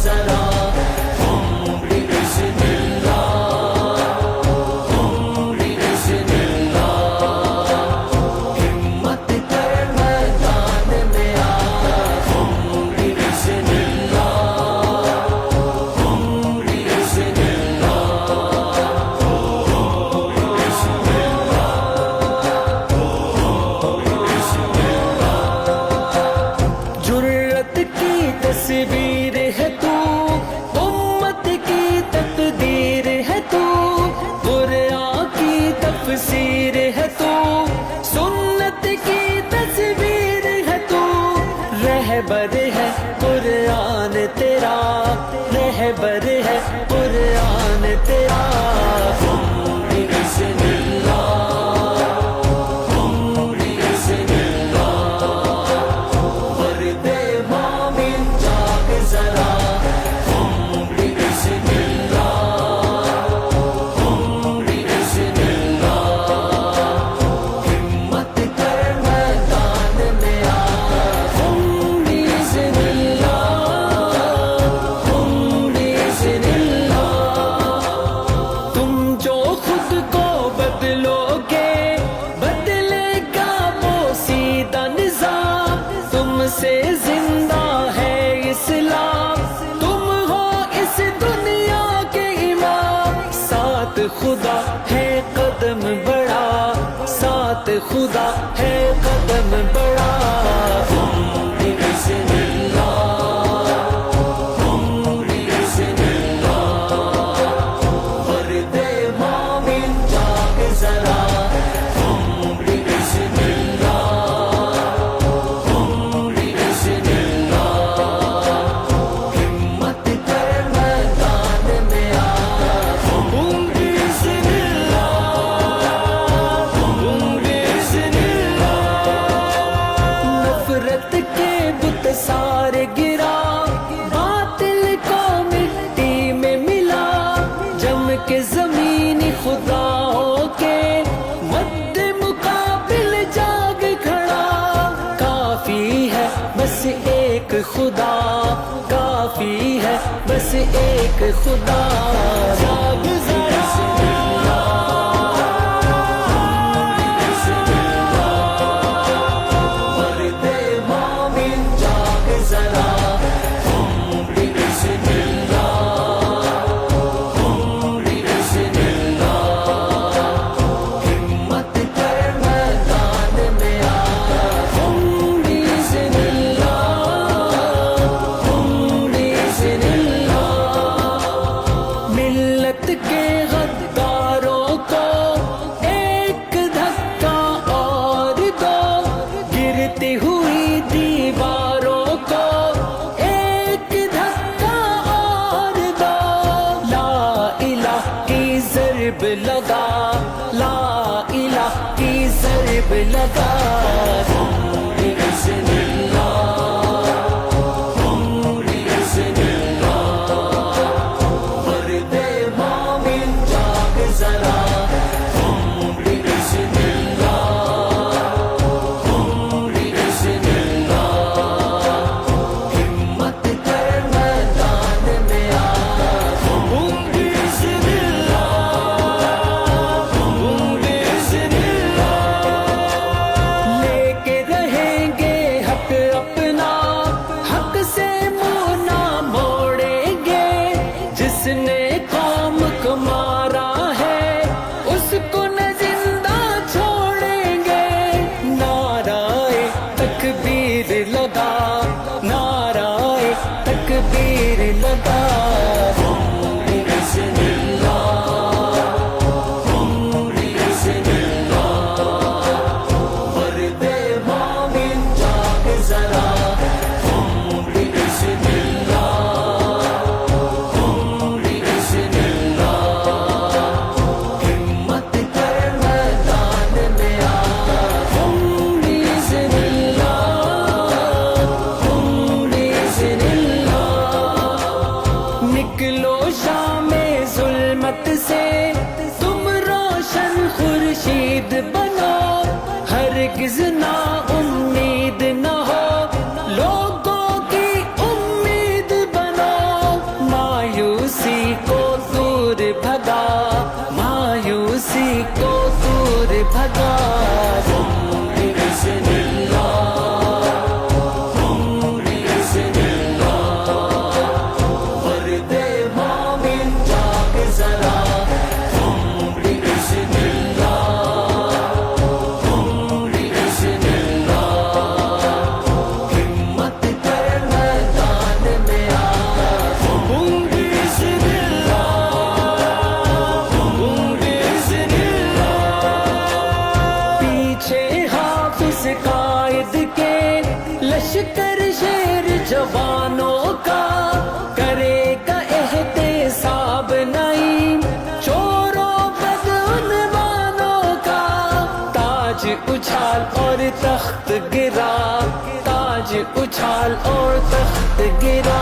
ذرا بِإِذْنِ اللہ بِإِذْنِ اللہ ہمت کر میدان میں آ بِإِذْنِ اللہ بِإِذْنِ جرت کی تصویر ہے تو امت کی تقدیر ہے تو قرآن کی تفسیر ہے تو سنت کی تصویر ہے تو رہبر ہے قرآن تیرا رہبر ہے قرآن تیرا بِإِذْنِ اللہ بِإِذْنِ اللہ ورد مومن جاگ ذرا بِإِذْنِ اللہ بِإِذْنِ اللہ ہمت کر میدان میں آ بِإِذْنِ اللہ بِإِذْنِ اللہ تم جو خود کو بدلو گے بدلے گا وہ سیدھا نظام تم سے زندہ ہے اسلام تم ہو اس دنیا کے امام ساتھ خدا ہے قدم بڑا ساتھ خدا ہے قدم بڑا بِإِذْنِ اللہ بِإِذْنِ اللہ ورد مومن جاگ ذرا بِإِذْنِ اللہ بِإِذْنِ اللہ ہمت کر میدان میں آ بِإِذْنِ اللہ بِإِذْنِ اللہ نفرت کے بت سارے گرا باطل کو مٹی میں ملا جم کے زمین خدا ہو کے مد مقابل جاگ کھڑا کافی ہے بس ایک خدا کافی ہے بس ایک خدا جاگ ذرا ورد مومن جاگ ذرا بِإِذْنِ اللہ بِإِذْنِ اللہ ہمت کر میدان میں آ بِإِذْنِ اللہ بِإِذْنِ اللہ ملت کے غداروں کو ایک دھکا اور دو گرتی ہوئی دیواروں کو ایک دھکا اور دو لا الہ کی ضرب لگا لا الہ کی ضرب لگا بِإِذْنِ اللہ بِإِذْنِ اللہ ورد مومن جاگ ذرا بِإِذْنِ اللہ بِإِذْنِ اللہ ہمت کر میدان میں آ بِإِذْنِ اللہ بِإِذْنِ اللہ لے کے رہیں گے حق اپنا حق سے منہ نہ موڑیں گے جس نے قوم کو مارا ہے اس کو نہ زندہ چھوڑیں گے نعرہ تکبیر لگا نعرہ تکبیر لگا بِإِذْنِ اللہ بِإِذْنِ اللہ ورد مومن جاگ ذرا بِإِذْنِ اللہ بِإِذْنِ اللہ ہمت کر میدان میں آ بِإِذْنِ اللہ بِإِذْنِ اللہ نکلو شام ظلمت سے تم روشن خورشید بنو ہرگز نا امید نہ ہو لوگوں کی امید بنو بھگا بِإِذْنِ اللہ بِإِذْنِ اللہ مرد مومن جاگ ذرا بِإِذْنِ اللہ بِإِذْنِ اللہ ہمت کر میدان میں آ بِإِذْنِ اللہ بِإِذْنِ اللہ پیچھے حافظ قائد کے لشکر شیر جوانوں کا کرے گا احتساب نعیم چوروں بدعنوانوں کا تاج اچھال اور تخت گرا تاج اچھال اور تخت گرا